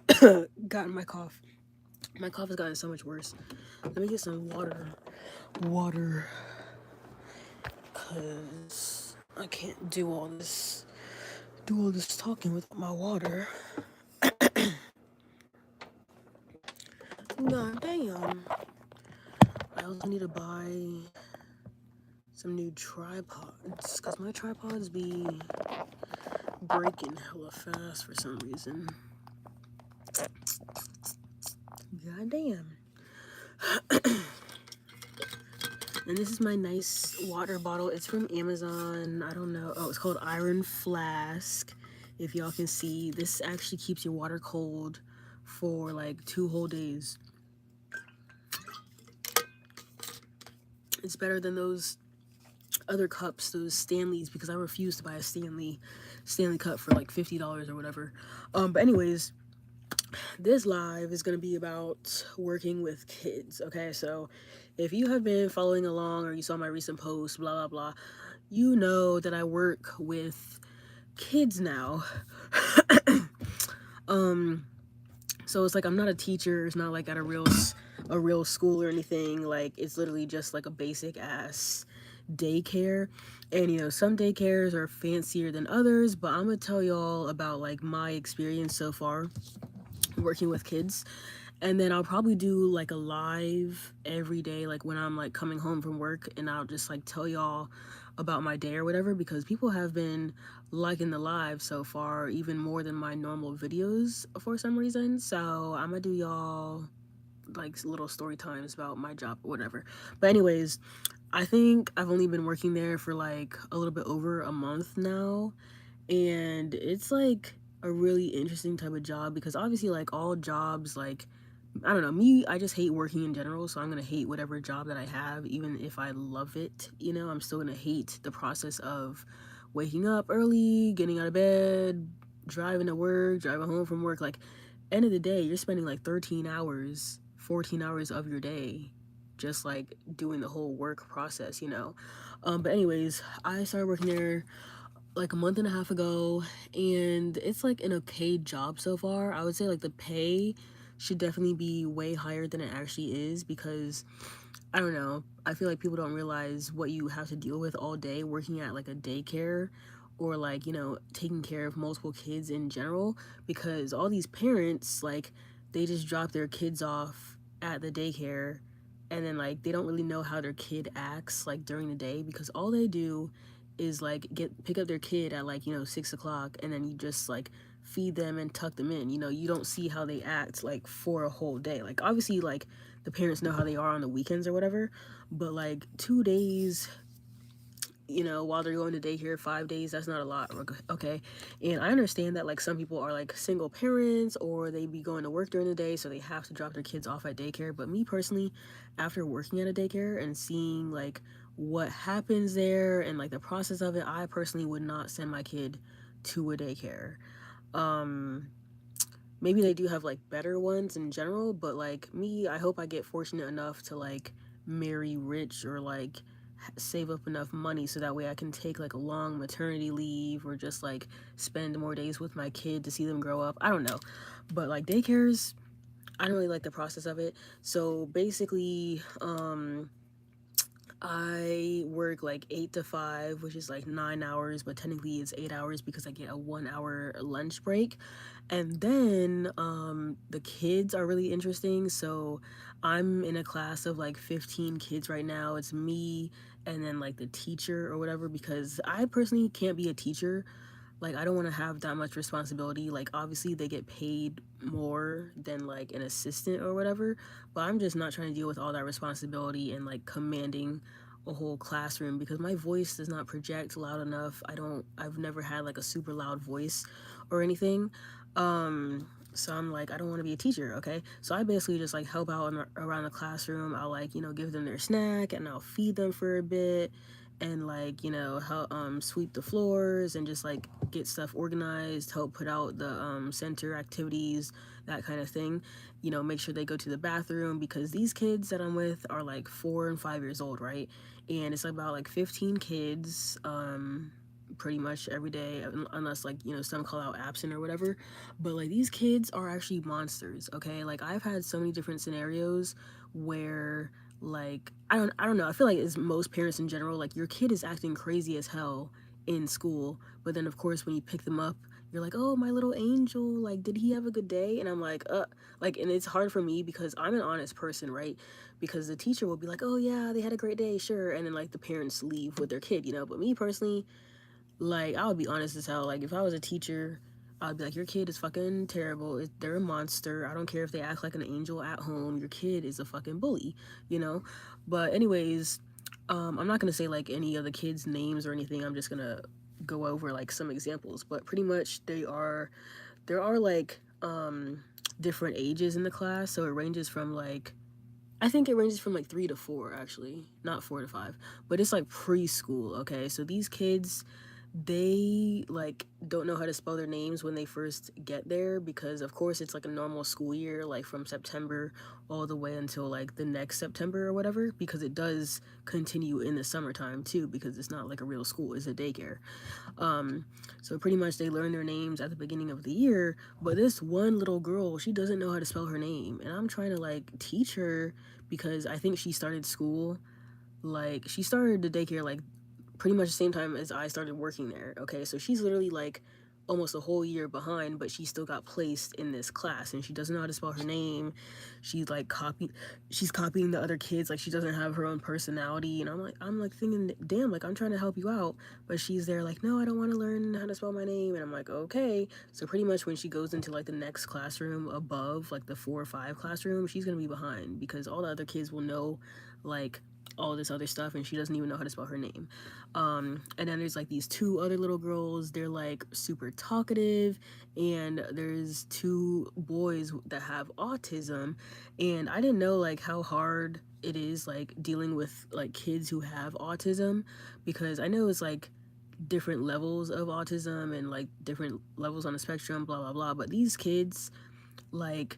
just gotten my cough. My cough has gotten so much worse. Let me get some water. Water. Cause I can't do all this talking without my water. God damn. I also need to buy some new tripods. Cause my tripods be breaking hella fast for some reason. God damn. And this is my nice water bottle. It's from Amazon. I don't know. Oh, it's called Iron Flask. If y'all can see, this actually keeps your water cold for like 2 whole days. It's better than those other cups, those Stanleys, because I refuse to buy a Stanley cup for like $50 or whatever. But anyways, this live is gonna be about working with kids. Okay, so if you have been following along or you saw my recent post, blah blah blah, you know that I work with kids now. um, so it's like I'm not a teacher. It's not like at a real school or anything. Like it's literally just like a basic ass daycare. And some daycares are fancier than others, but I'm gonna tell y'all about like my experience so far working with kids. And then I'll probably do like a live every day, like when I'm like coming home from work, and I'll just like tell y'all about my day or whatever, because people have been liking the live so far even more than my normal videos for some reason. So I'm gonna do y'all like little story times about my job or whatever. But anyways, I think I've only been working there for like a little bit over a month now, and it's like a really interesting type of job because obviously like all jobs, like I don't know, me, I just hate working in general, so I'm gonna hate whatever job that I have, even if I love it, I'm still gonna hate the process of waking up early, getting out of bed, driving to work, driving home from work. Like, end of the day, you're spending like 13 hours, 14 hours of your day just like doing the whole work process. But anyways, I started working there like a month and a half ago, and it's like an okay job so far. I would say like the pay should definitely be way higher than it actually is, because I don't know, I feel like people don't realize what you have to deal with all day working at like a daycare, or like taking care of multiple kids in general, because all these parents, like, they just drop their kids off at the daycare, and then like they don't really know how their kid acts like during the day, because all they do is like pick up their kid at like 6 o'clock, and then you just like feed them and tuck them in. You don't see how they act like for a whole day. Like obviously like the parents know how they are on the weekends or whatever, but like 2 days, while they're going to daycare, 5 days, that's not a lot. Okay. And I understand that like some people are like single parents, or they be going to work during the day, so they have to drop their kids off at daycare. But me personally, after working at a daycare and seeing like what happens there and like the process of it, I personally would not send my kid to a daycare. um Maybe they do have like better ones in general, but like me, I hope I get fortunate enough to like marry rich, or like save up enough money so that way I can take like a long maternity leave, or just like spend more days with my kid to see them grow up. I don't know. But like daycares, I don't really like the process of it. So basically, I work like 8 to 5, which is like 9 hours, but technically it's 8 hours because I get a 1 hour lunch break. And then the kids are really interesting. So I'm in a class of like 15 kids right now. It's me and then like the teacher or whatever, because I personally can't be a teacher. Like I don't want to have that much responsibility. Like obviously they get paid more than like an assistant or whatever, but I'm just not trying to deal with all that responsibility and like commanding a whole classroom, because my voice does not project loud enough. I've never had like a super loud voice or anything. So I'm like, I don't want to be a teacher. Okay, so I basically just like help out around the classroom. I'll like give them their snack, and I'll feed them for a bit, and like help sweep the floors, and just like get stuff organized, help put out the center activities, that kind of thing. Make sure they go to the bathroom, because these kids that I'm with are like 4 and 5 years old, right? And it's about like 15 kids, pretty much every day, unless like, you know, some call out absent or whatever. But like these kids are actually monsters, okay? Like I've had so many different scenarios where like I don't know, I feel like as most parents in general, like your kid is acting crazy as hell in school, but then of course when you pick them up, you're like, oh, my little angel, like did he have a good day? And I'm like, and it's hard for me because I'm an honest person, right? Because the teacher will be like, oh yeah, they had a great day, sure, and then like the parents leave with their kid, you know. But me personally, like I would be honest as hell. Like if I was a teacher, I'd be like, your kid is fucking terrible. They're a monster. I don't care if they act like an angel at home. Your kid is a fucking bully, you know. But anyways, I'm not gonna say like any of the kids' names or anything. I'm just gonna go over like some examples. But pretty much there are like different ages in the class, so it ranges from like I think it ranges from like 3 to 4 actually, not 4 to 5, but it's like preschool. Okay, so these kids, they like don't know how to spell their names when they first get there because of course it's like a normal school year, like from September all the way until like the next September or whatever, because it does continue in the summertime too, because it's not like a real school, it's a daycare. um so pretty much they learn their names at the beginning of the year, but this one little girl, she doesn't know how to spell her name, and I'm trying to like teach her because I think she started school, like she started the daycare like pretty much the same time as I started working there. Okay, so she's literally like almost a whole year behind, but she still got placed in this class, and she doesn't know how to spell her name. She's like she's copying the other kids, like she doesn't have her own personality. And I'm like thinking, damn, like I'm trying to help you out, but she's there like, no, I don't want to learn how to spell my name. And I'm like, okay. So pretty much when she goes into like the next classroom above, like the 4 or 5 classroom, she's gonna be behind because all the other kids will know like all this other stuff, and she doesn't even know how to spell her name. And then there's like these 2 other little girls, they're like super talkative, and there's 2 boys that have autism. And I didn't know like how hard it is like dealing with like kids who have autism, because I know it's like different levels of autism and like different levels on the spectrum, blah blah blah, but these kids, like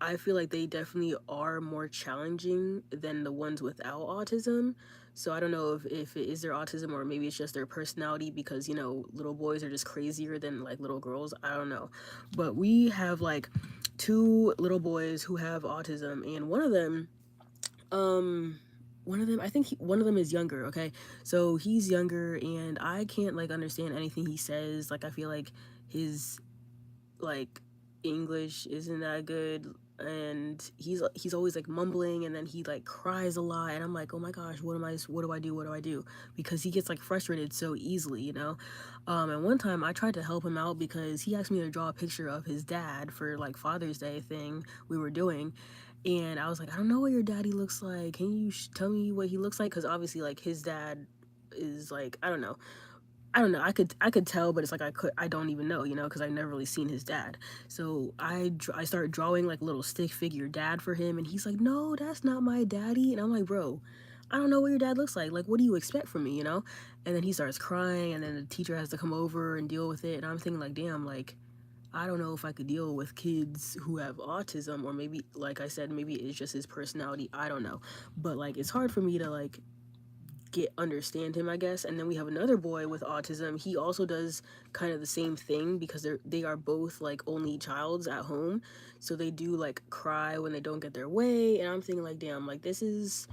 I feel like they definitely are more challenging than the ones without autism. So I don't know if it is their autism or maybe it's just their personality, because, you know, little boys are just crazier than like little girls. I don't know. But we have like 2 little boys who have autism, and um, I think one of them is younger, okay? So he's younger, and I can't like understand anything he says. Like I feel like his like English isn't that good, and he's always like mumbling, and then he like cries a lot, and I'm like, oh my gosh, what do I do, because he gets like frustrated so easily, you know. And one time I tried to help him out because he asked me to draw a picture of his dad for like Father's Day thing we were doing, and I was like, I don't know what your daddy looks like, can you tell me what he looks like, because obviously like his dad is like, I don't know. I could tell, but it's like I don't even know, you know, because I've never really seen his dad. So I started drawing like a little stick figure dad for him, and he's like, no, that's not my daddy. And I'm like, bro, I don't know what your dad looks like. Like, what do you expect from me, you know? And then he starts crying, and then the teacher has to come over and deal with it. And I'm thinking like, damn, like I don't know if I could deal with kids who have autism, or maybe like I said, maybe it's just his personality. I don't know, but like it's hard for me to like understand him, I guess. And then we have another boy with autism. He also does kind of the same thing because they are both like only childs at home, so they do like cry when they don't get their way. And I'm thinking like, damn, like this is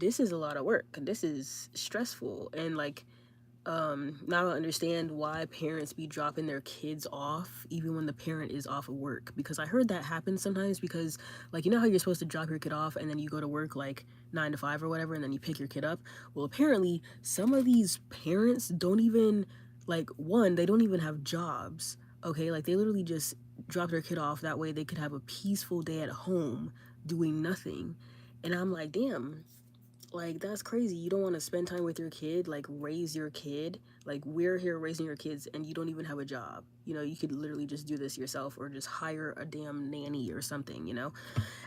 a lot of work, this is stressful. And like now I understand why parents be dropping their kids off even when the parent is off of work, because I heard that happens sometimes, because like you know how you're supposed to drop your kid off and then you go to work like 9 to 5 or whatever, and then you pick your kid up. Well, apparently some of these parents don't even, like, one, they don't even have jobs. Okay, like they literally just drop their kid off that way they could have a peaceful day at home doing nothing. And I'm like, damn, like, that's crazy. You don't want to spend time with your kid, like, raise your kid. Like, we're here raising your kids, and you don't even have a job. You know, you could literally just do this yourself or just hire a damn nanny or something, you know?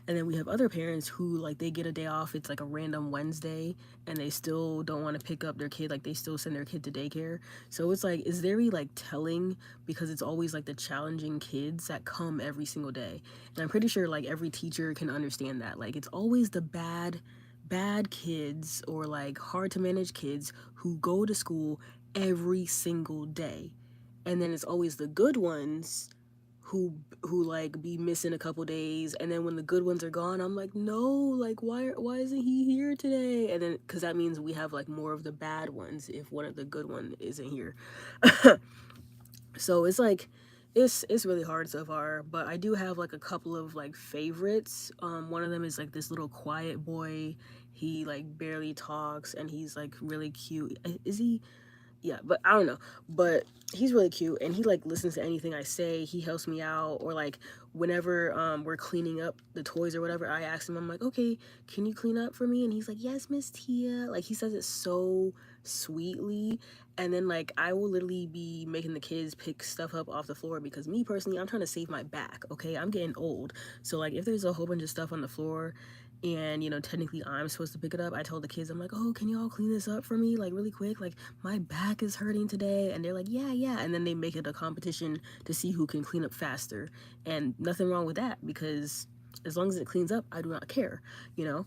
And then we have other parents who, like, they get a day off. It's like a random Wednesday, and they still don't want to pick up their kid. Like, they still send their kid to daycare. So it's like, it's very, like, telling, because it's always, like, the challenging kids that come every single day. And I'm pretty sure, like, every teacher can understand that. Like, it's always the bad kids, or like hard to manage kids, who go to school every single day. And then it's always the good ones who like be missing a couple days, and then when the good ones are gone, I'm like, no, like why isn't he here today? And then because that means we have like more of the bad ones if one of the good one isn't here. So it's like it's really hard so far, but I do have like a couple of like favorites. One of them is like this little quiet boy. He like barely talks and he's like really cute. Is he? Yeah, but I don't know. But he's really cute and he like listens to anything I say. He helps me out, or like whenever we're cleaning up the toys or whatever, I ask him, I'm like, okay, can you clean up for me? And he's like, yes, Miss Tia. Like he says it so sweetly. And then like I will literally be making the kids pick stuff up off the floor because me personally, I'm trying to save my back. Okay, I'm getting old. So like if there's a whole bunch of stuff on the floor and technically I'm supposed to pick it up, I told the kids, I'm like, oh, can you all clean this up for me like really quick, like my back is hurting today. And they're like, yeah, and then they make it a competition to see who can clean up faster. And nothing wrong with that, because as long as it cleans up, I do not care, you know.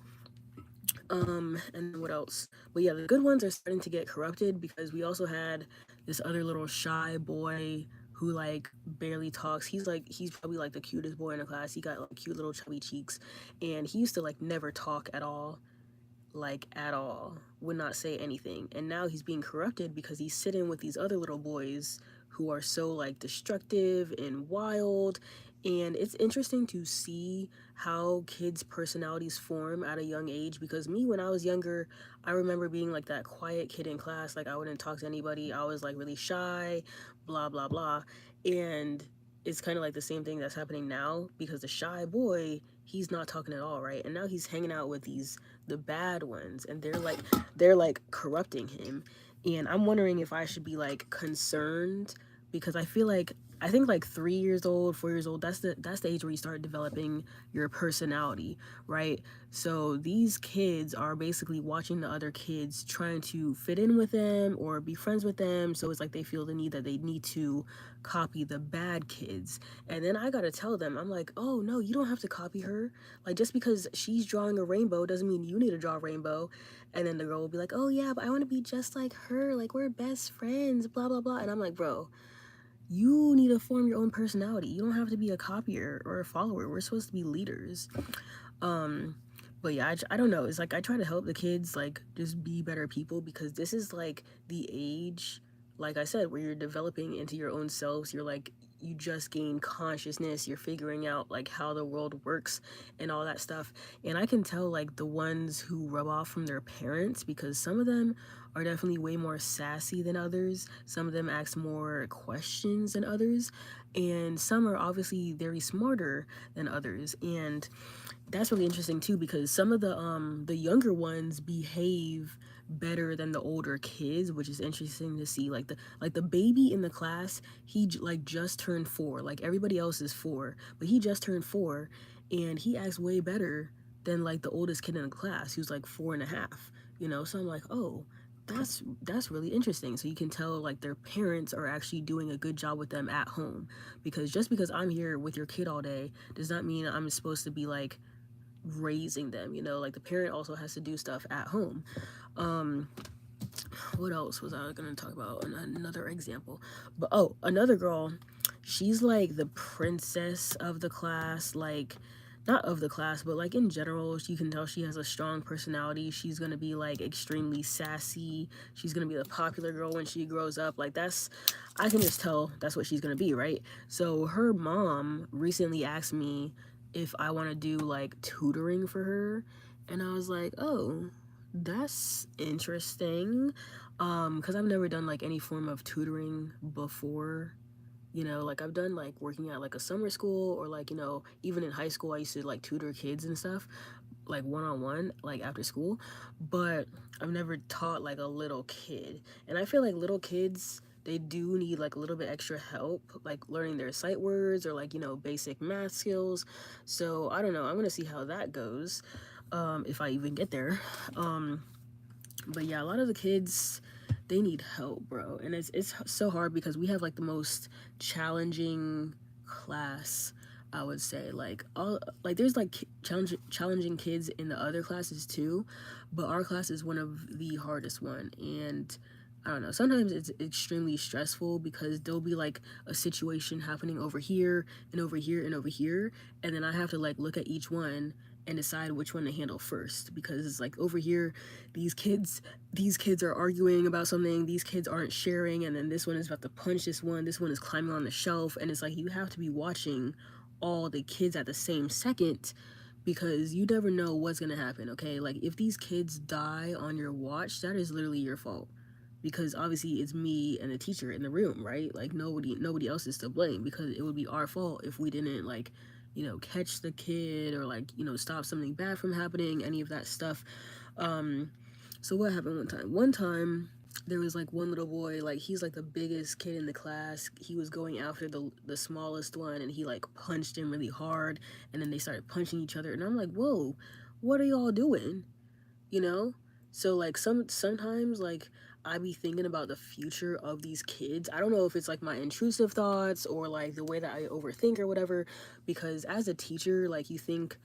And what else? But yeah, the good ones are starting to get corrupted because we also had this other little shy boy who like barely talks. He's probably like the cutest boy in the class. He got like cute little chubby cheeks, and he used to like never talk at all, like at all, would not say anything. And now he's being corrupted because he's sitting with these other little boys who are so like destructive and wild. And it's interesting to see how kids' personalities form at a young age, because me, when I was younger, I remember being like that quiet kid in class. Like I wouldn't talk to anybody. I was like really shy, blah blah blah. And it's kind of like the same thing that's happening now, because the shy boy, he's not talking at all, right? And now he's hanging out with the bad ones, and they're like corrupting him. And I'm wondering if I should be like concerned, because I think like 3 years old, 4 years old, that's the age where you start developing your personality, right? So these kids are basically watching the other kids, trying to fit in with them or be friends with them. So it's like they feel the need that they need to copy the bad kids. And then I gotta tell them, I'm like, oh no, you don't have to copy her. Like just because she's drawing a rainbow doesn't mean you need to draw a rainbow. And then the girl will be like, oh yeah, but I want to be just like her. Like we're best friends, blah blah blah. And I'm like, bro, you need to form your own personality. You don't have to be a copier or a follower. We're supposed to be leaders. Um, but yeah, I don't know. It's like I try to help the kids like just be better people, because this is like the age, like I said, where you're developing into your own selves. You're like, you just gain consciousness. You're figuring out like how the world works and all that stuff. And I can tell like the ones who rub off from their parents, because some of them are definitely way more sassy than others. Some of them ask more questions than others, and some are obviously very smarter than others. And that's really interesting too, because some of the younger ones behave better than the older kids, which is interesting to see. Like the baby in the class, like just turned 4. Like everybody else is 4, but he just turned 4, and he acts way better than like the oldest kid in the class, who's like 4.5. So I'm like, oh, that's really interesting. So you can tell like their parents are actually doing a good job with them at home, because just because I'm here with your kid all day does not mean I'm supposed to be like raising them. Like the parent also has to do stuff at home. um what else was I gonna talk about? Another example. But oh, another girl, she's like the princess of the class. Like, not of the class, but like in general, you can tell she has a strong personality. She's gonna be like extremely sassy. She's gonna be the popular girl when she grows up. Like I can just tell that's what she's gonna be, right? So her mom recently asked me if I want to do like tutoring for her, and I was like, oh, that's interesting. Because I've never done like any form of tutoring before. Like I've done like working at like a summer school, or like, even in high school I used to like tutor kids and stuff, like one-on-one, like after school. But I've never taught like a little kid. And I feel like little kids, they do need like a little bit extra help, like learning their sight words, or like, basic math skills. So I don't know, I'm gonna see how that goes, if I even get there. But yeah, a lot of the kids, they need help, bro. And it's so hard because we have like the most challenging class, I would say. Like all like there's like challenging kids in the other classes too, but our class is one of the hardest one. And I don't know. Sometimes it's extremely stressful because there'll be like a situation happening over here and over here and over here, and then I have to like look at each one and decide which one to handle first, because it's like over here these kids are arguing about something, these kids aren't sharing, and then this one is about to punch this one is climbing on the shelf, and it's like you have to be watching all the kids at the same second because you never know what's going to happen, okay? Like if these kids die on your watch, that is literally your fault, because obviously it's me and the teacher in the room, right? Like nobody else is to blame, because it would be our fault if we didn't like, catch the kid or like, stop something bad from happening, any of that stuff. um so what happened one time there was like one little boy, like he's like the biggest kid in the class. He was going after the smallest one, and he like punched him really hard, and then they started punching each other, and I'm like, whoa, what are y'all doing? you know so like sometimes like I be thinking about the future of these kids. I don't know if it's like my intrusive thoughts or like the way that I overthink or whatever, because as a teacher, like you think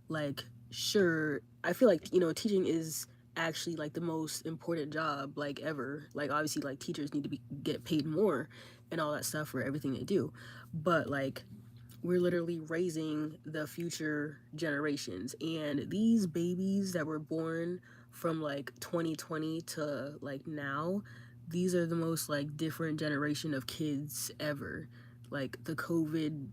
like, sure, I feel like teaching is actually like the most important job like ever. Like obviously like teachers need to be get paid more and all that stuff for everything they do, but like we're literally raising the future generations, and these babies that were born from like 2020 to like now, these are the most like different generation of kids ever. Like the COVID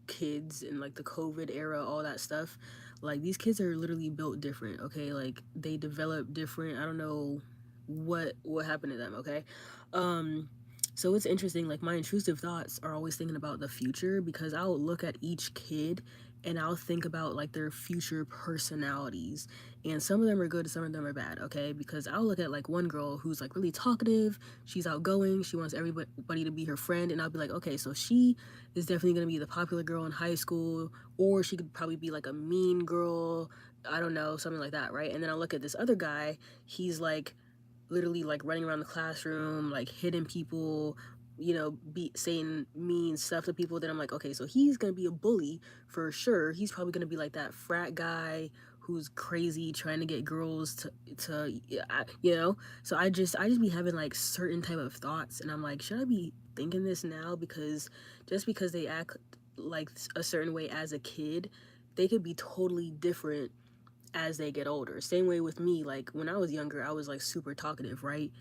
kids and like the COVID era, all that stuff, like these kids are literally built different, okay? Like they develop different. I don't know what happened to them, okay? um so it's interesting, like my intrusive thoughts are always thinking about the future, because I'll look at each kid and I'll think about like their future personalities, and some of them are good and some of them are bad, okay? Because I'll look at like one girl who's like really talkative, she's outgoing, she wants everybody to be her friend, and I'll be like, okay, so she is definitely going to be the popular girl in high school, or she could probably be like a mean girl, I don't know, something like that, right? And then I'll look at this other guy, he's like literally like running around the classroom, like hitting people, be saying mean stuff to people. Then I'm like, okay, so he's gonna be a bully for sure. He's probably gonna be like that frat guy who's crazy trying to get girls to So I just be having like certain type of thoughts, and I'm like, should I be thinking this now? Because just because they act like a certain way as a kid, they could be totally different as they get older. Same way with me, like when I was younger, I was like super talkative, right?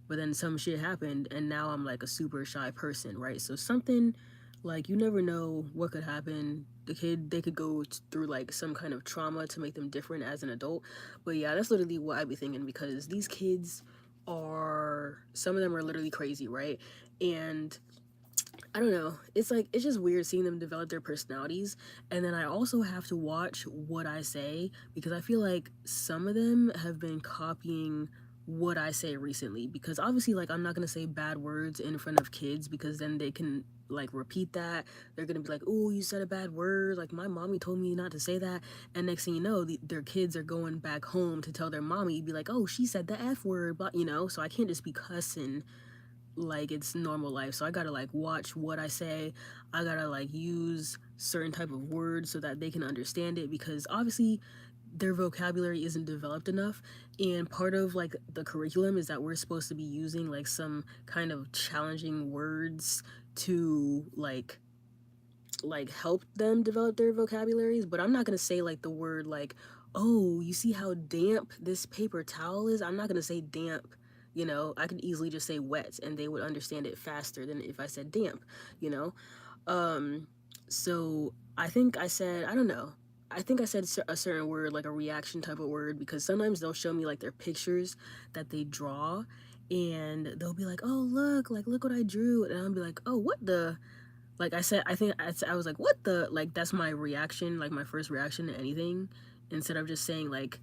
But then some shit happened and now I'm like a super shy person, right? So something like you never know what could happen. They could go through like some kind of trauma to make them different as an adult. But yeah, that's literally what I be thinking, because these kids are, some of them are literally crazy, right? And I don't know. It's like it's just weird seeing them develop their personalities. And then I also have to watch what I say, because I feel like some of them have been copying what I say recently, because obviously like I'm not going to say bad words in front of kids, because then they can like repeat that. They're going to be like, "Oh, you said a bad word. Like my mommy told me not to say that." And next thing you know, their kids are going back home to tell their mommy, be like, "Oh, she said the F word." But so I can't just be cussing like it's normal life. So I gotta like watch what I say. I gotta like use certain type of words so that they can understand it, because obviously their vocabulary isn't developed enough. And part of like the curriculum is that we're supposed to be using like some kind of challenging words to help them develop their vocabularies. But I'm not gonna say like the word like, oh, you see how damp this paper towel is? I'm not gonna say damp. I could easily just say wet and they would understand it faster than if I said damp, you know? Um, so I think I said, I don't know. I think I said a certain word, like a reaction type of word, because sometimes they'll show me like their pictures that they draw, and they'll be like, oh, look what I drew. And I'll be like, oh, what the? Like I said, I was like, what the? Like, that's my reaction, like my first reaction to anything, instead of just saying, like,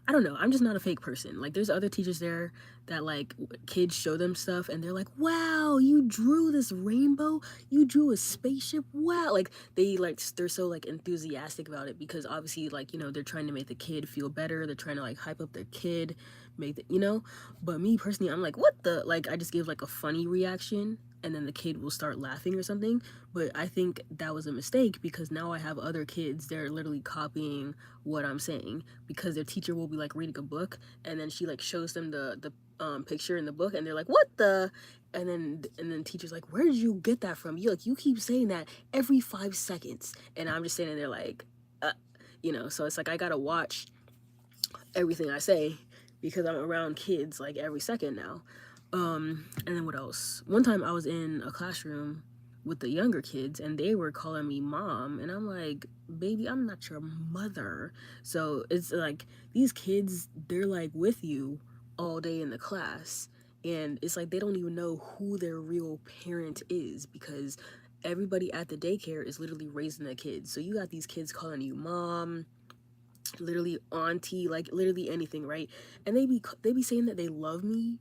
I don't know. I'm just not a fake person. Like, there's other teachers there that, like, kids show them stuff and they're like, wow, you drew this rainbow? You drew a spaceship? Wow. Like, they're so, like, enthusiastic about it, because obviously, like, they're trying to make the kid feel better. They're trying to, like, hype up their kid, But me personally, I'm like, what the? Like, I just give, like, a funny reaction. and then the kid will start laughing or something. But I think that was a mistake, because now I have other kids, they're literally copying what I'm saying, because their teacher will be like reading a book, and then she like shows them the picture in the book, and they're like, what the, and then teacher's like, where did you get that from? You keep saying that every 5 seconds. And I'm just standing there like, so it's like I gotta watch everything I say, because I'm around kids like every second now. And then what else? One time I was in a classroom with the younger kids, and they were calling me mom, and I'm like, baby, I'm not your mother. So it's like these kids, they're like with you all day in the class, and it's like they don't even know who their real parent is, because everybody at the daycare is literally raising the kids. So you got these kids calling you mom, literally auntie, like literally anything, right? And they be saying that they love me,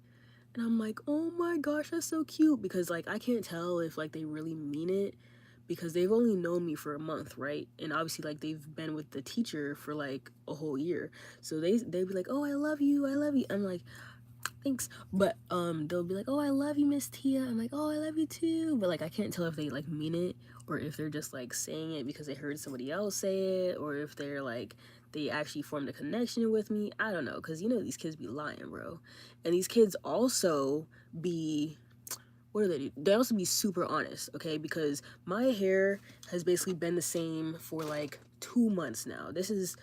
and I'm like, oh my gosh, that's so cute, because like I can't tell if like they really mean it, because they've only known me for a month, right? And obviously like they've been with the teacher for like a whole year. So they'd be like, oh, I love you, I love you. I'm like, thanks. But they'll be like, oh, I love you, Miss Tia. I'm like, oh, I love you too. But like I can't tell if they like mean it, or if they're just like saying it because they heard somebody else say it, or if they're like they actually formed a connection with me. I don't know, because these kids be lying, bro. And these kids also be, what do they do? They also be super honest, okay? Because my hair has basically been the same for like 2 months now. This is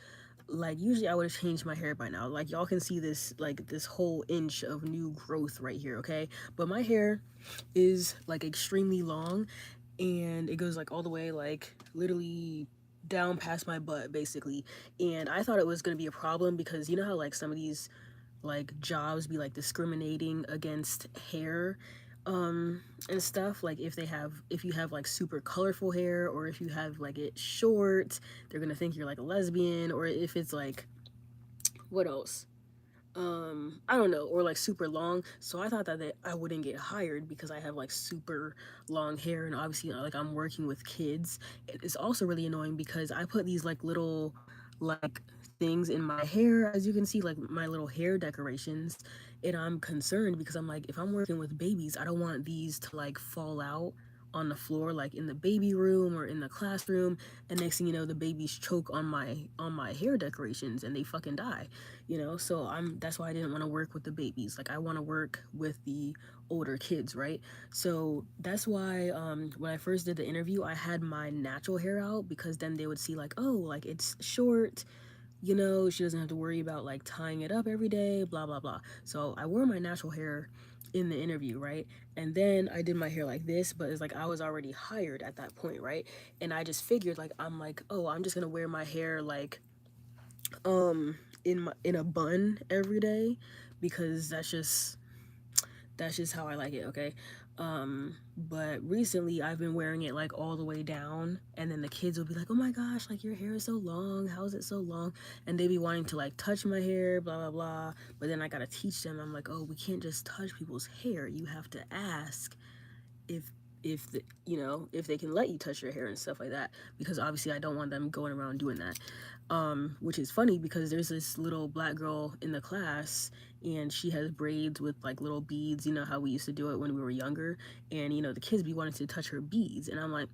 like, usually I would have changed my hair by now. Like, y'all can see this, like this whole inch of new growth right here, okay? But my hair is like extremely long, and it goes like all the way, like literally down past my butt basically. And I thought it was going to be a problem, because you know how like some of these like jobs be like discriminating against hair and stuff, like if you have like super colorful hair, or if you have like it short, they're gonna think you're like a lesbian, or if it's like, what else, I don't know, or like super long. So I thought that I wouldn't get hired because I have like super long hair, and obviously like I'm working with kids. It's also really annoying because I put these like little like things in my hair, as you can see, like my little hair decorations, and I'm concerned because I'm like, if I'm working with babies, I don't want these to like fall out on the floor, like in the baby room or in the classroom, and next thing you know, the babies choke on my hair decorations and they fucking die. So that's why I didn't want to work with the babies. Like I want to work with the older kids, right? So that's why when I first did the interview, I had my natural hair out, because then they would see like, oh, like it's short, she doesn't have to worry about like tying it up every day, blah blah blah. So I wore my natural hair in the interview, right? And then I did my hair like this, but it's like I was already hired at that point, right? And I just figured, like, I'm like, oh, I'm just gonna wear my hair like in a bun every day, because that's just how I like it, okay? But recently I've been wearing it like all the way down, and then the kids will be like, oh my gosh, like your hair is so long, how is it so long? And they be wanting to like touch my hair, blah blah blah. But then I gotta teach them, I'm like, oh, we can't just touch people's hair, you have to ask if if they can let you touch your hair and stuff like that, because obviously I don't want them going around doing that. Which is funny, because there's this little black girl in the class, and she has braids with like little beads, how we used to do it when we were younger. And the kids be wanting to touch her beads, and I'm like,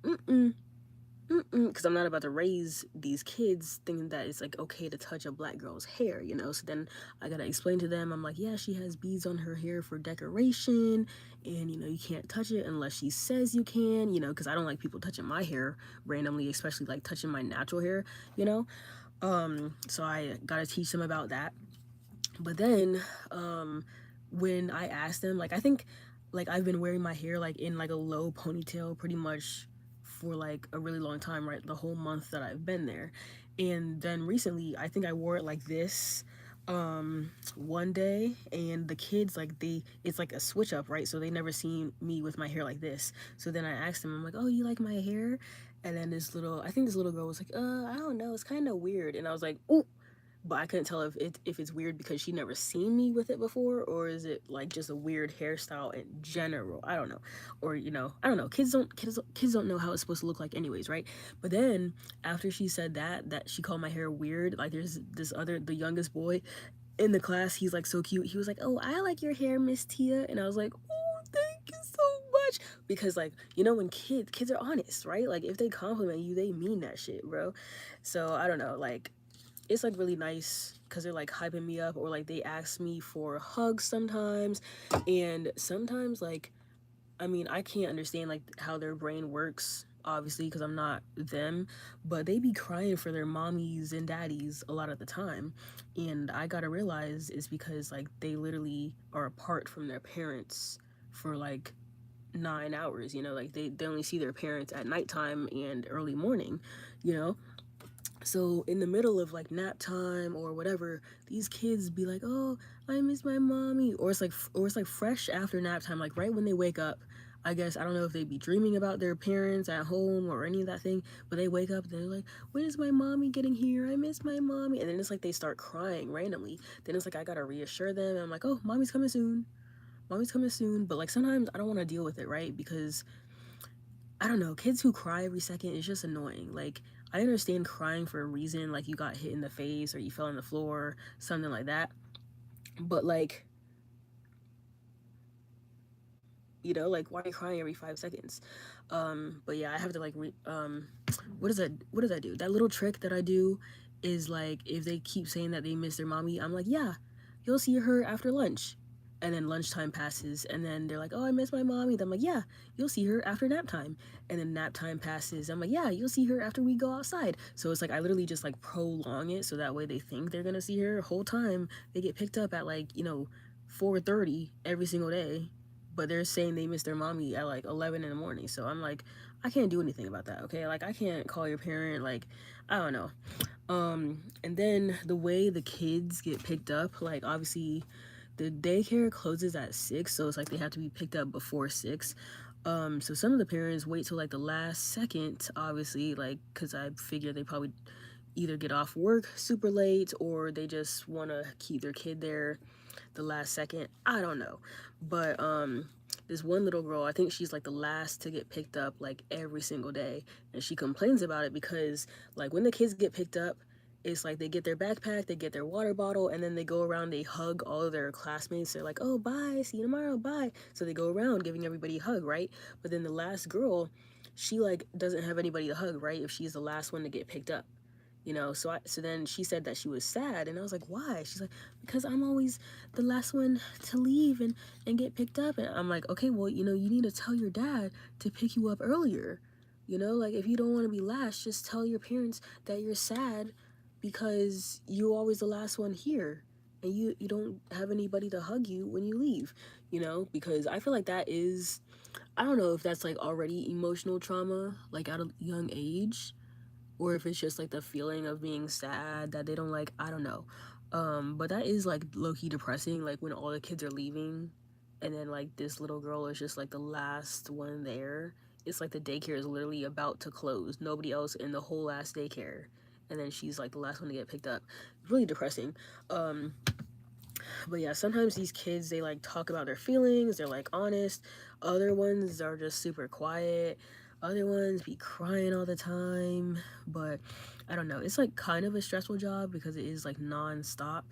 because I'm not about to raise these kids thinking that it's like okay to touch a black girl's hair, So then I gotta explain to them, I'm like, yeah, she has beads on her hair for decoration, and you can't touch it unless she says you can, because I don't like people touching my hair randomly, especially like touching my natural hair, so I gotta teach them about that. But then when I asked them, like, I think like I've been wearing my hair like in like a low ponytail pretty much for like a really long time, right? The whole month that I've been there. And then recently I think I wore it like this one day, and the kids, like, it's like a switch up, right? So they never seen me with my hair like this. So then I asked them, I'm like, oh, you like my hair? And then I think this little girl was like, I don't know, it's kind of weird. And I was like, ooh. But I couldn't tell if it's weird because she never seen me with it before, or is it like just a weird hairstyle in general. I don't know. Or I don't know. Kids don't know how it's supposed to look like anyways, right? But then after she said that she called my hair weird, like there's the youngest boy in the class, he's like so cute. He was like, oh, I like your hair, Miss Tia. And I was like, oh, thank you so much, because like, you know, when kids are honest, right? Like if they compliment you, they mean that shit, bro. So I don't know, like it's like really nice because they're like hyping me up, or like they ask me for hugs sometimes. And sometimes like, I mean, I can't understand like how their brain works, obviously, because I'm not them, but they be crying for their mommies and daddies a lot of the time. And I gotta realize it's because like they literally are apart from their parents for like 9 hours, you know, like they only see their parents at nighttime and early morning, you know. So in the middle of like nap time or whatever, these kids be like, "Oh, I miss my mommy," or it's like fresh after nap time, like right when they wake up. I guess I don't know if they be dreaming about their parents at home or any of that thing, but they wake up and they're like, "When is my mommy getting here? I miss my mommy." And then it's like they start crying randomly. Then it's like I gotta reassure them. And I'm like, "Oh, mommy's coming soon. Mommy's coming soon." But like sometimes I don't want to deal with it, right? Because I don't know, kids who cry every second is just annoying. Like, I understand crying for a reason, like you got hit in the face or you fell on the floor, something like that. But like, you know, like why are you crying every 5 seconds? But yeah, I have to like what does I do? That little trick that I do is like if they keep saying that they miss their mommy, I'm like, yeah, you'll see her after lunch. And then lunchtime passes, and then they're like, "Oh, I miss my mommy." Then I'm like, "Yeah, you'll see her after nap time." And then nap time passes. I'm like, "Yeah, you'll see her after we go outside." So it's like I literally just like prolong it so that way they think they're gonna see her. Whole time they get picked up at like 4:30 every single day, but they're saying they miss their mommy at like 11 in the morning. So I'm like, I can't do anything about that, okay? Like I can't call your parent, like I don't know. And then the way the kids get picked up, like obviously the daycare closes at 6, so it's like they have to be picked up before 6. So some of the parents wait till like the last second, obviously, like because I figure they probably either get off work super late or they just want to keep their kid there the last second. I don't know. But this one little girl, I think she's like the last to get picked up like every single day, and she complains about it because like when the kids get picked up, it's like they get their backpack, they get their water bottle, and then they go around, they hug all of their classmates. They're like, "Oh, bye, see you tomorrow, bye." So they go around giving everybody a hug, right? But then the last girl, she like doesn't have anybody to hug, right? If she's the last one to get picked up, so then she said that she was sad, and I was like, why? She's like, because I'm always the last one to leave and get picked up. And I'm like, okay, well, you need to tell your dad to pick you up earlier. Like if you don't want to be last, just tell your parents that you're sad because you're always the last one here, and you don't have anybody to hug you when you leave. Because I feel like that is, I don't know if that's like already emotional trauma, like at a young age, or if it's just like the feeling of being sad that they don't like, I don't know. But that is like low-key depressing, like when all the kids are leaving and then like this little girl is just like the last one there. It's like the daycare is literally about to close, nobody else in the whole last daycare, and then she's like the last one to get picked up. Really depressing. But yeah, sometimes these kids, they like talk about their feelings, they're like honest. Other ones are just super quiet. Other ones be crying all the time. But I don't know, it's like kind of a stressful job because it is like non-stop,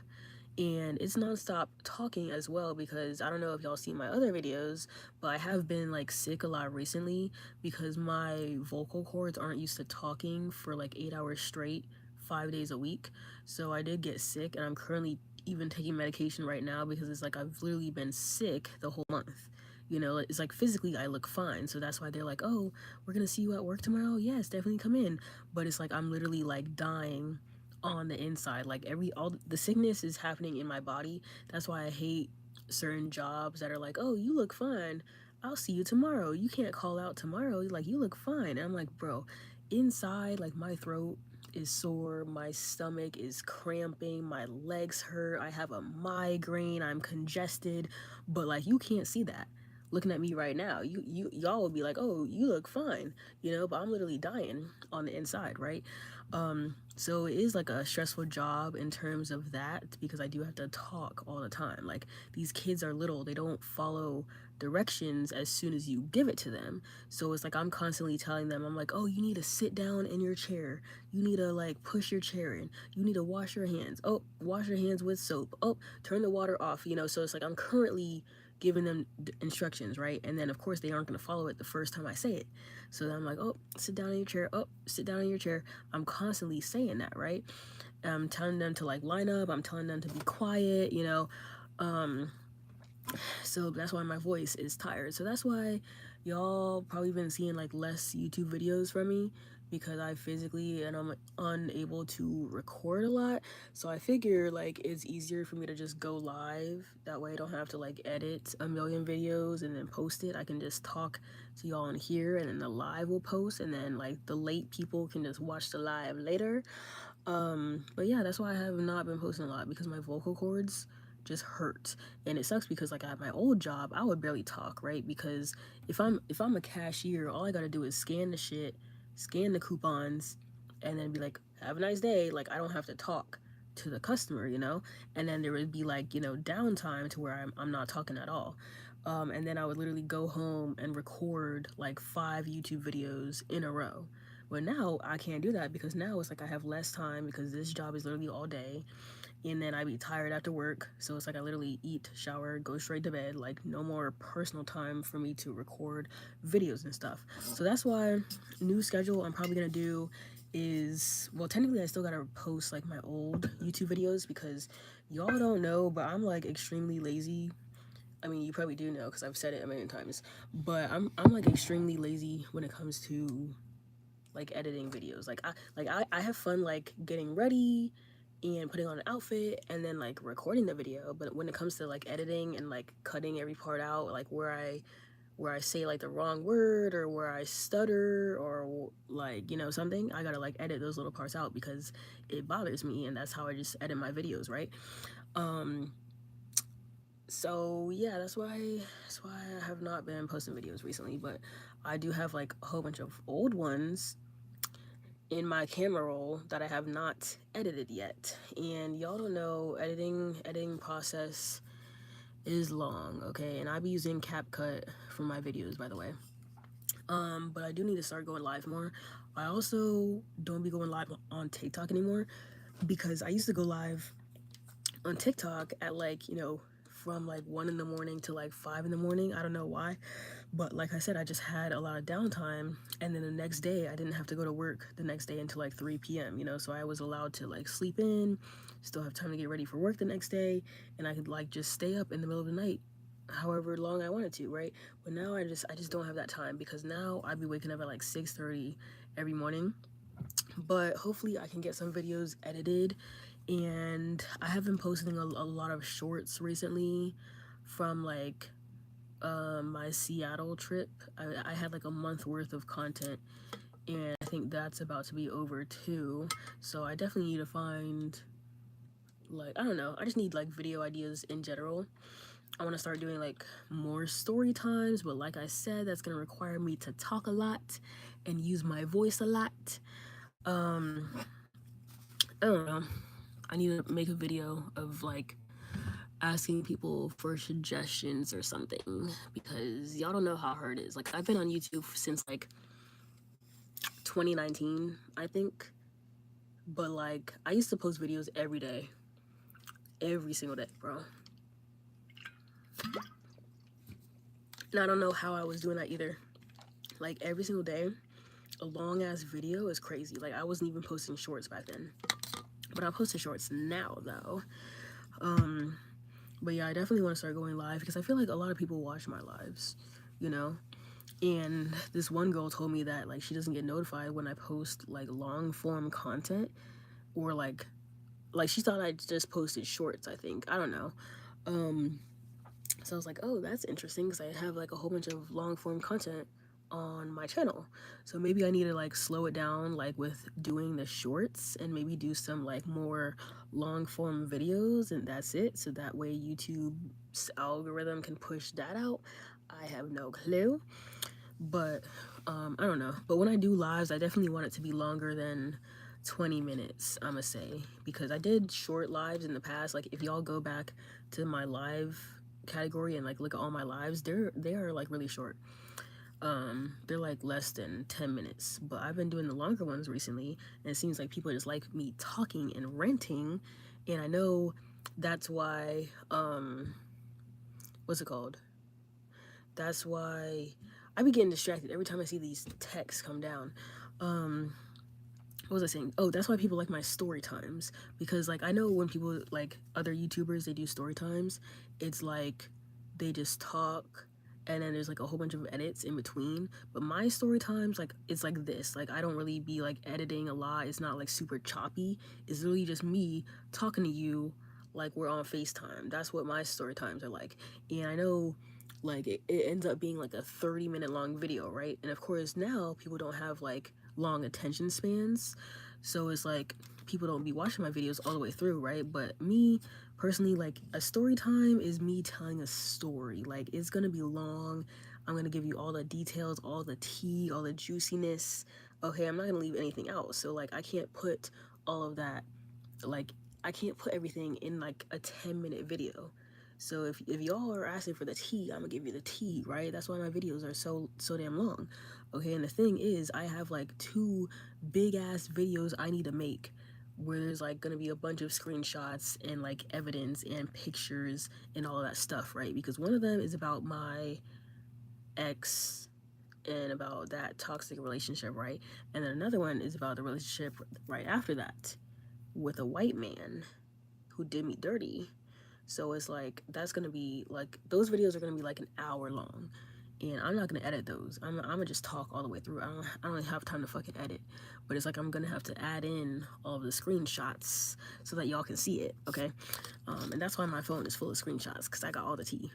and it's non-stop talking as well, because I don't know if y'all seen my other videos, but I have been like sick a lot recently because my vocal cords aren't used to talking for like 8 hours straight 5 days a week. So I did get sick, and I'm currently even taking medication right now because it's like I've literally been sick the whole month. It's like physically I look fine, so that's why they're like, "Oh, we're gonna see you at work tomorrow." Yes, definitely come in. But it's like I'm literally like dying on the inside. Like all the sickness is happening in my body. That's why I hate certain jobs that are like, "Oh, you look fine. I'll see you tomorrow. You can't call out tomorrow. Like you look fine." And I'm like, "Bro, inside like my throat is sore, my stomach is cramping, my legs hurt, I have a migraine, I'm congested, but like you can't see that. Looking at me right now, y'all would be like, "Oh, you look fine," but I'm literally dying on the inside, right? So it is like a stressful job in terms of that, because I do have to talk all the time. Like these kids are little, they don't follow directions as soon as you give it to them. So it's like I'm constantly telling them, I'm like, "Oh, you need to sit down in your chair. You need to like push your chair in. You need to wash your hands. Oh, wash your hands with soap. Oh, turn the water off." So it's like I'm currently giving them instructions, right? And then of course they aren't going to follow it the first time I say it. So then I'm like, oh, sit down in your chair. Oh, sit down in your chair. I'm constantly saying that, right? I'm telling them to like line up. I'm telling them to be quiet, you know. So that's why my voice is tired. So that's why y'all probably been seeing like less YouTube videos from me, because I physically and I'm unable to record a lot. So I figure like it's easier for me to just go live. That way I don't have to like edit a million videos and then post it. I can just talk to y'all in here, and then the live will post, and then like the late people can just watch the live later. But yeah, that's why I have not been posting a lot, because my vocal cords just hurt. And it sucks because like at my old job I would barely talk, right? Because if I'm a cashier, all I gotta do is scan the shit, scan the coupons, and then be like, have a nice day. Like I don't have to talk to the customer, you know. And then there would be like, you know, downtime to where I'm not talking at all. And then I would literally go home and record like 5 YouTube videos in a row. But now I can't do that, because now it's like I have less time, because this job is literally all day, and then I be tired after work. So it's like I literally eat, shower, go straight to bed. Like no more personal time for me to record videos and stuff. So that's why new schedule I'm probably gonna do is, well, technically I still gotta post like my old YouTube videos, because y'all don't know, but I'm like extremely lazy. I mean, you probably do know because I've said it a million times, but I'm like extremely lazy when it comes to like editing videos. I have fun like getting ready and putting on an outfit and then like recording the video, but when it comes to like editing and like cutting every part out, like where I say like the wrong word, or where I stutter, or like, you know, something, I gotta like edit those little parts out because it bothers me, and that's how I just edit my videos, right? So yeah, that's why I have not been posting videos recently, but I do have like a whole bunch of old ones in my camera roll that I have not edited yet. And y'all don't know, editing process is long, okay? And I be using CapCut for my videos, by the way. But I do need to start going live more. I also don't be going live on TikTok anymore, because I used to go live on TikTok at like, you know, from like 1 in the morning to like 5 in the morning. I don't know why, but like I said, I just had a lot of downtime, and then the next day I didn't have to go to work the next day until like 3 p.m., you know, so I was allowed to like sleep in, still have time to get ready for work the next day, and I could like just stay up in the middle of the night however long I wanted to, right? But now I just don't have that time, because now I'd be waking up at like 6:30 every morning. But hopefully I can get some videos edited, and I have been posting a lot of shorts recently from like my Seattle trip. I had like a month worth of content, and I think that's about to be over too. So I definitely need to find, like, I don't know, I just need like video ideas in general. I want to start doing like more story times, but like I said, that's going to require me to talk a lot and use my voice a lot. um I don't know, I need to make a video of like asking people for suggestions or something, because y'all don't know how hard it is. Like I've been on YouTube since like 2019, I think. But like I used to post videos every day. Every single day, bro. And I don't know how I was doing that either. Like every single day, a long ass video is crazy. Like I wasn't even posting shorts back then. But I post shorts now though. But yeah, I definitely want to start going live, because I feel like a lot of people watch my lives, you know? And this one girl told me that like she doesn't get notified when I post like long form content, or like she thought I just posted shorts, I think. I don't know. So I was like, oh, that's interesting, because I have like a whole bunch of long form content on my channel. So maybe I need to like slow it down, like with doing the shorts, and maybe do some like more long form videos, and that's it. So that way YouTube's algorithm can push that out. I have no clue. But I don't know. But when I do lives, I definitely want it to be longer than 20 minutes, I'ma say, because I did short lives in the past. Like if y'all go back to my live category and like look at all my lives, they are like really short. They're like less than 10 minutes, but I've been doing the longer ones recently, and it seems like people just like me talking and ranting. And I know that's why what's it called, That's why I be getting distracted every time I see these texts come down. What was I saying? Oh, that's why people like my story times, because like I know when people like other YouTubers, they do story times, it's like they just talk and then there's like a whole bunch of edits in between. But my story times, like it's like this. Like I don't really be like editing a lot. It's not like super choppy. It's really just me talking to you like we're on FaceTime. That's what my story times are like. And I know like it ends up being like a 30-minute long video, right? And of course now people don't have like long attention spans, so it's like people don't be watching my videos all the way through, right? But me personally, like a story time is me telling a story. Like it's gonna be long. I'm gonna give you all the details, all the tea, all the juiciness. Okay, I'm not gonna leave anything out. So like I can't put all of that, like I can't put everything in like a 10-minute video. So if y'all are asking for the tea, I'm gonna give you the tea, right? That's why my videos are so damn long. Okay, and the thing is, I have like 2 big ass videos I need to make where there's like gonna be a bunch of screenshots and like evidence and pictures and all of that stuff, right? Because one of them is about my ex and about that toxic relationship, right? And then another one is about the relationship right after that with a white man who did me dirty. So it's like that's gonna be like those videos are gonna be like an hour long, and I'm not gonna edit those. I'm gonna just talk all the way through. I don't have time to fucking edit, but it's like I'm gonna have to add in all of the screenshots so that y'all can see it. Okay, and that's why my phone is full of screenshots because I got all the tea.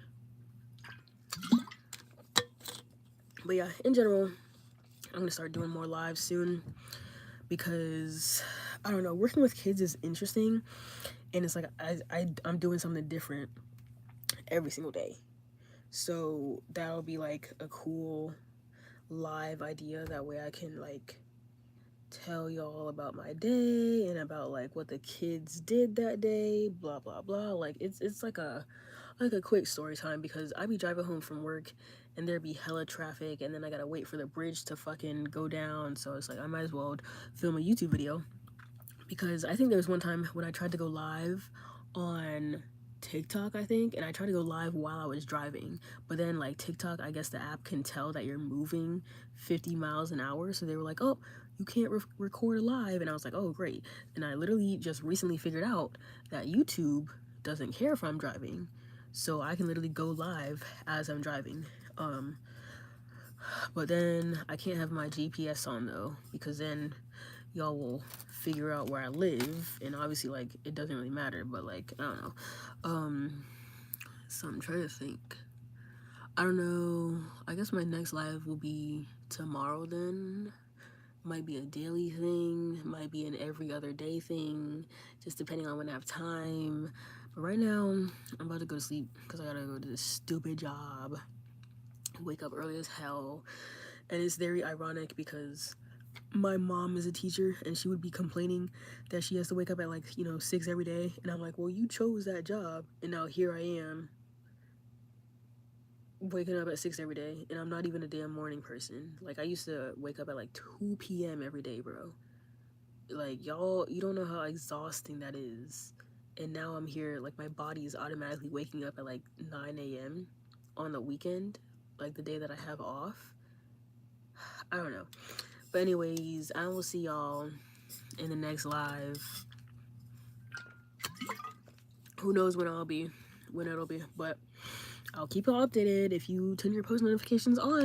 But yeah, in general, I'm gonna start doing more lives soon because I don't know, working with kids is interesting, and it's like I'm doing something different every single day. So that'll be like a cool live idea. That way I can like tell y'all about my day and about like what the kids did that day, blah blah blah. Like it's like a quick story time because I be driving home from work and there be hella traffic and then I gotta wait for the bridge to fucking go down. So it's like I might as well film a YouTube video, because I think there was one time when I tried to go live on TikTok, I think, and I tried to go live while I was driving. But then, like, TikTok, I guess the app can tell that you're moving 50 miles an hour. So they were like, oh, you can't record live. And I was like, oh, great. And I literally just recently figured out that YouTube doesn't care if I'm driving. So I can literally go live as I'm driving. But then I can't have my GPS on, though, because then y'all will figure out where I live, and obviously like it doesn't really matter, but like I don't know. So I'm trying to think. I don't know. I guess my next live will be tomorrow then. Might be a daily thing, might be an every other day thing, just depending on when I have time. But right now, I'm about to go to sleep because I gotta go to this stupid job. Wake up early as hell. And it's very ironic because my mom is a teacher and she would be complaining that she has to wake up at like 6 every day, and I'm like, well, you chose that job, and now here I am waking up at 6 every day, and I'm not even a damn morning person. Like I used to wake up at like 2 p.m. every day, bro. Like y'all, you don't know how exhausting that is. And now I'm here, like my body is automatically waking up at like 9 a.m. on the weekend, like the day that I have off. I don't know. But anyways, I will see y'all in the next live. Who knows when it'll be, but I'll keep y'all updated if you turn your post notifications on.